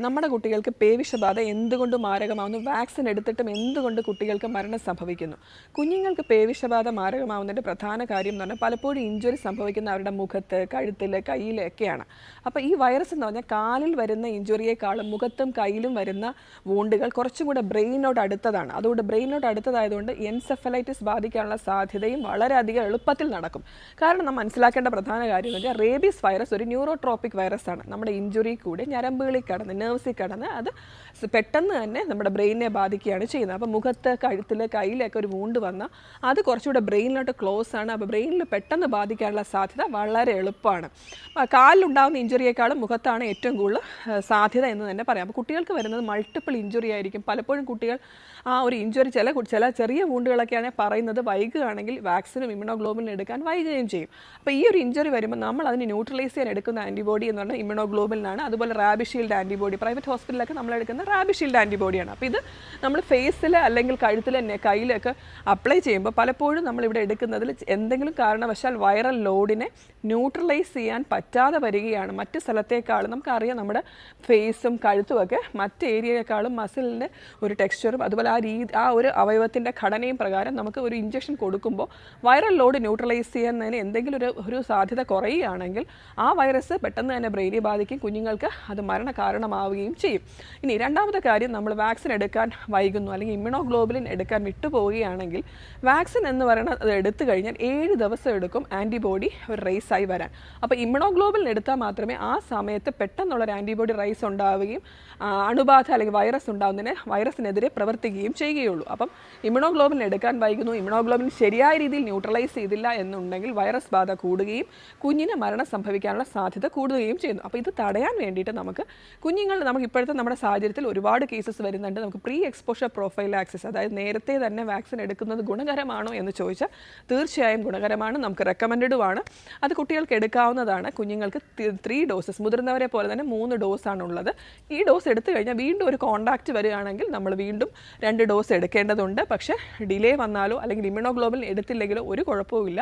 നമ്മുടെ കുട്ടികൾക്ക് പേവിഷബാധ എന്തുകൊണ്ട് മാരകമാവുന്നു, വാക്സിൻ എടുത്തിട്ടും എന്തുകൊണ്ട് കുട്ടികൾക്ക് മരണം സംഭവിക്കുന്നു? കുഞ്ഞുങ്ങൾക്ക് പേവിഷബാധ മാരകമാവുന്നതിൻ്റെ പ്രധാന കാര്യം എന്ന് പറഞ്ഞാൽ പലപ്പോഴും ഇഞ്ചുറി സംഭവിക്കുന്ന അവരുടെ മുഖത്ത്, കഴുത്തിൽ, കയ്യിലൊക്കെയാണ്. അപ്പോൾ ഈ വൈറസ് എന്ന് പറഞ്ഞാൽ കാലിൽ വരുന്ന ഇഞ്ചുറിയേക്കാളും മുഖത്തും കയ്യിലും വരുന്ന വൂണ്ടുകൾ കുറച്ചും കൂടെ ബ്രെയിനോട് അടുത്തതാണ്. അതുകൊണ്ട് ബ്രെയിനോട് അടുത്തതായതുകൊണ്ട് എൻസെഫലൈറ്റിസ് ബാധിക്കാനുള്ള സാധ്യതയും വളരെയധികം എളുപ്പത്തിൽ നടക്കും. കാരണം നാം മനസ്സിലാക്കേണ്ട പ്രധാന കാര്യം എന്ന് വെച്ചാൽ റേബീസ് വൈറസ് ഒരു ന്യൂറോട്രോപ്പിക് വൈറസാണ്. നമ്മുടെ ഇഞ്ചുറി കൂടി ഞരമ്പുകളിൽ കടന്ന് നേഴ്സിൽ കടന്ന് അത് പെട്ടെന്ന് തന്നെ നമ്മുടെ ബ്രെയിനെ ബാധിക്കുകയാണ് ചെയ്യുന്നത്. അപ്പോൾ മുഖത്ത്, കഴുത്തിൽ, കയ്യിലൊക്കെ ഒരു വൂണ്ട് വന്നാൽ അത് കുറച്ചുകൂടെ ബ്രെയിനിലോട്ട് ക്ലോസ് ആണ്. അപ്പോൾ ബ്രെയിനിൽ പെട്ടെന്ന് ബാധിക്കാനുള്ള സാധ്യത വളരെ എളുപ്പമാണ്. കാലിലുണ്ടാകുന്ന ഇഞ്ചുറിയേക്കാളും മുഖത്താണ് ഏറ്റവും കൂടുതൽ സാധ്യത എന്ന് തന്നെ പറയാം. അപ്പോൾ കുട്ടികൾക്ക് വരുന്നത് മൾട്ടിപ്പിൾ ഇഞ്ചുറി ആയിരിക്കും. പലപ്പോഴും കുട്ടികൾ ആ ഒരു ഇഞ്ചുറി ചില ചെറിയ വൂണ്ടുകളൊക്കെയാണ് പറയുന്നത് വൈകുകയാണെങ്കിൽ വാക്സിനും ഇമ്മ്യൂണോഗ്ലോബിനും എടുക്കാൻ വൈകുകയും ചെയ്യും. അപ്പോൾ ഈ ഒരു ഇഞ്ചുറി വരുമ്പോൾ നമ്മൾ അതിന് ന്യൂട്രലൈസ് ചെയ്യാൻ എടുക്കുന്ന ആൻറ്റിബോഡി എന്ന് പറഞ്ഞാൽ ഇമ്മ്യൂണോഗ്ലോബിനാണ്. അതുപോലെ റാബിഷീൽഡ് ആൻറ്റിബോഡി പ്രൈവറ്റ് ഹോസ്പിറ്റലിലൊക്കെ നമ്മൾ എടുക്കുന്ന റാബിഷീൽഡ് ആൻറ്റിബോഡിയാണ്. അപ്പോൾ ഇത് നമ്മൾ ഫേസിൽ അല്ലെങ്കിൽ കഴുത്തിൽ തന്നെ കയ്യിലൊക്കെ അപ്ലൈ ചെയ്യുമ്പോൾ പലപ്പോഴും നമ്മളിവിടെ എടുക്കുന്നതിൽ എന്തെങ്കിലും കാരണവശാൽ വൈറൽ ലോഡിനെ ന്യൂട്രലൈസ് ചെയ്യാൻ പറ്റാതെ വരികയാണ്. മറ്റ് സ്ഥലത്തേക്കാളും നമുക്കറിയാം നമ്മുടെ ഫേസും കഴുത്തുമൊക്കെ മറ്റ് ഏരിയയെക്കാളും മസിലിൻ്റെ ഒരു ടെക്സ്ചറും അതുപോലെ ആ ഒരു അവയവത്തിൻ്റെ ഘടനയും പ്രകാരം നമുക്ക് ഒരു ഇഞ്ചക്ഷൻ കൊടുക്കുമ്പോൾ വൈറൽ ലോഡ് ന്യൂട്രലൈസ് ചെയ്യുന്നതിന് എന്തെങ്കിലും ഒരു സാധ്യത കുറയുകയാണെങ്കിൽ ആ വൈറസ് പെട്ടെന്ന് തന്നെ ബ്രെയിനെ ബാധിക്കും, കുഞ്ഞുങ്ങൾക്ക് അത് മരണ കാരണമാവുകയും ചെയ്യും. ഇനി രണ്ടാമത്തെ കാര്യം, നമ്മൾ വാക്സിൻ എടുക്കാൻ വൈകുന്നു അല്ലെങ്കിൽ ഇമ്മ്യൂണോഗ്ലോബുലിൻ എടുക്കാൻ വിട്ടുപോവുകയാണെങ്കിൽ വാക്സിൻ എന്ന് പറയുന്നത് അത് എടുത്തു കഴിഞ്ഞാൽ 7 ദിവസം എടുക്കും ആൻറ്റിബോഡി ഒരു റൈസായി വരാൻ. അപ്പോൾ ഇമ്മ്യൂണോഗ്ലോബുലിൻ എടുത്താൽ മാത്രമേ ആ സമയത്ത് പെട്ടെന്നുള്ളൊരു ആൻറ്റിബോഡി റൈസ് ഉണ്ടാവുകയും അണുബാധ അല്ലെങ്കിൽ വൈറസിനെതിരെ പ്രവർത്തിക്കുകയും ചെയ്യുകയുള്ളൂ. അപ്പം ഇമ്മ്യൂണോഗ്ലോബുലിൻ എടുക്കാൻ വൈകുന്നു, ഇമ്മ്യൂണോഗ്ലോബുലിൻ ശരിയായ രീതിയിൽ ന്യൂട്രലൈസ് ചെയ്തില്ല എന്നുണ്ടെങ്കിൽ വൈറസ് ബാധ കൂടുകയും കുഞ്ഞിന് മരണം സംഭവിക്കാനുള്ള സാധ്യത കൂടുകയും ചെയ്യുന്നു. അപ്പോൾ ഇത് തടയാൻ വേണ്ടിയിട്ട് നമുക്ക് ഇപ്പോഴത്തെ നമ്മുടെ സാഹചര്യത്തിൽ ഒരുപാട് കേസസ് വരുന്നുണ്ട്. നമുക്ക് പ്രീ എക്സ്പോഷർ പ്രൊഫൈലാക്സിസ്, അതായത് നേരത്തെ തന്നെ വാക്സിൻ എടുക്കുന്നത് ഗുണകരമാണോ എന്ന് ചോദിച്ചാൽ തീർച്ചയായും ഗുണകരമാണ്, നമുക്ക് റെക്കമെൻഡഡുമാണ്. അത് കുട്ടികൾക്ക് എടുക്കാവുന്നതാണ്. കുഞ്ഞുങ്ങൾക്ക് 3 ഡോസസ്, മുതിർന്നവരെ പോലെ തന്നെ 3 ഡോസാണുള്ളത്. ഈ ഡോസ് എടുത്തു കഴിഞ്ഞാൽ വീണ്ടും ഒരു കോണ്ടാക്റ്റ് വരികയാണെങ്കിൽ നമ്മൾ വീണ്ടും 2 ഡോസ് എടുക്കേണ്ടതുണ്ട്. പക്ഷേ ഡിലേ വന്നാലോ അല്ലെങ്കിൽ ഇമ്മ്യൂണോഗ്ലോബുലിൻ എടുത്തില്ലെങ്കിലോ ഒരു കുഴപ്പവുമില്ല.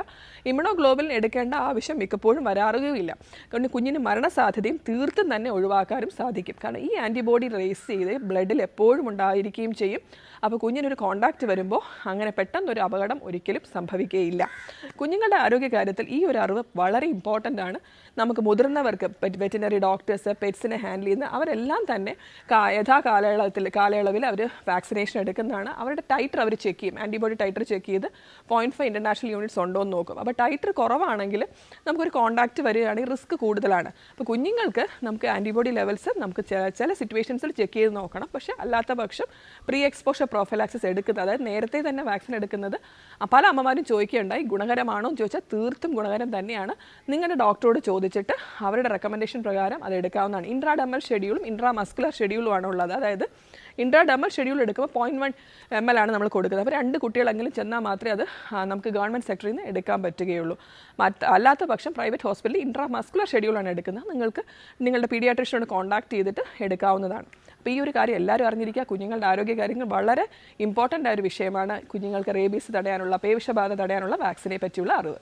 ഇമ്മ്യൂണോഗ്ലോബുലിൻ എടുക്കേണ്ട ആവശ്യം മിക്കപ്പോഴും വരാറുകയില്ല. കാരണം കുഞ്ഞിന് മരണസാധ്യതയും തീർത്തും തന്നെ ഒഴിവാക്കാനും സാധിക്കും. കാരണം ഈ ആൻറ്റിബോഡി റേസ് ചെയ്ത് ബ്ലഡിൽ എപ്പോഴും ഉണ്ടായിരിക്കുകയും ചെയ്യും. അപ്പോൾ കുഞ്ഞിനൊരു കോണ്ടാക്റ്റ് വരുമ്പോൾ അങ്ങനെ പെട്ടെന്നൊരു അപകടം ഒരിക്കലും സംഭവിക്കുകയില്ല. കുഞ്ഞുങ്ങളുടെ ആരോഗ്യകാര്യത്തിൽ ഈ ഒരു അറിവ് വളരെ ഇമ്പോർട്ടൻ്റ് ആണ്. നമുക്ക് മുതിർന്നവർക്ക് വെറ്റിനറി ഡോക്ടേഴ്സ്, പെറ്റ്സിനെ ഹാൻഡിൽ ചെയ്യുന്ന അവരെല്ലാം തന്നെ കാലയളവിൽ അവർ വാക്സിനേഷൻ എടുക്കുന്നതാണ്. അവരുടെ ടൈറ്റർ അവർ ചെക്ക് ചെയ്യും. ആൻറ്റിബോഡി ടൈറ്റർ ചെക്ക് ചെയ്ത് 0.5 ഇൻ്റർനാഷണൽ യൂണിറ്റ്സ് ഉണ്ടോ എന്ന് നോക്കും. അപ്പോൾ ടൈറ്റർ കുറവാണെങ്കിൽ നമുക്കൊരു കോണ്ടാക്റ്റ് വരികയാണെങ്കിൽ റിസ്ക് കൂടുതലാണ്. അപ്പോൾ കുഞ്ഞുങ്ങൾക്ക് നമുക്ക് ആൻറ്റിബോഡി ലെവൽസ് നമുക്ക് ചില സിറ്റുവേഷൻസിൽ ചെക്ക് ചെയ്ത് നോക്കണം. പക്ഷേ അല്ലാത്ത പക്ഷം പ്രീ എക്സ്പോഷർ പ്രൊഫൈലാക്സിസ് എടുക്കുന്നത്, അതായത് നേരത്തെ തന്നെ വാക്സിൻ എടുക്കുന്നത് പല അമ്മമാരും ചോദിക്കുകയുണ്ടായി ഗുണകരമാണോ എന്ന് ചോദിച്ചാൽ തീർത്തും ഗുണകരം തന്നെയാണ്. നിങ്ങളുടെ ഡോക്ടറോട് ചോദിച്ചിട്ട് അവരുടെ റെക്കമെൻഡേഷൻ പ്രകാരം അത് എടുക്കാവുന്നതാണ്. ഇൻട്രാഡെർമൽ ഷെഡ്യൂളും ഇൻട്രാമസ്കുലർ ഷെഡ്യൂളുമാണ് ഉള്ളത്. അതായത് ഇൻട്രാഡെർമൽ ഷെഡ്യൂൾ എടുക്കുമ്പോൾ 0.1 ml ആണ് നമ്മൾ കൊടുക്കുന്നത്. അപ്പോൾ 2 കുട്ടികളെങ്കിലും ചെന്നാൽ മാത്രമേ അത് നമുക്ക് ഗവൺമെൻറ് സെക്ടറിൽ നിന്ന് എടുക്കാൻ പറ്റുകയുള്ളൂ. അല്ലാത്ത പക്ഷം പ്രൈവറ്റ് ഹോസ്പിറ്റലിൽ ഇൻട്രാമസ്കുലർ ഷെഡ്യൂളാണ് എടുക്കുന്നത്. നിങ്ങൾക്ക് നിങ്ങളുടെ പീഡിയാട്രിഷ്യനോട് കോൺടാക്ട് ചെയ്തിട്ട് എടുക്കാവുന്നതാണ്. അപ്പോൾ ഈ ഒരു കാര്യം എല്ലാവരും അറിഞ്ഞിരിക്കുക. കുഞ്ഞുങ്ങളുടെ ആരോഗ്യ കാര്യങ്ങൾ വളരെ ഇമ്പോർട്ടൻ്റ് ആയ ഒരു വിഷയമാണ്. കുഞ്ഞുങ്ങൾക്ക് റേബീസ് തടയാനുള്ള, പേവിഷബാധ തടയാനുള്ള വാക്സിനെ പറ്റിയുള്ള അറിവ്.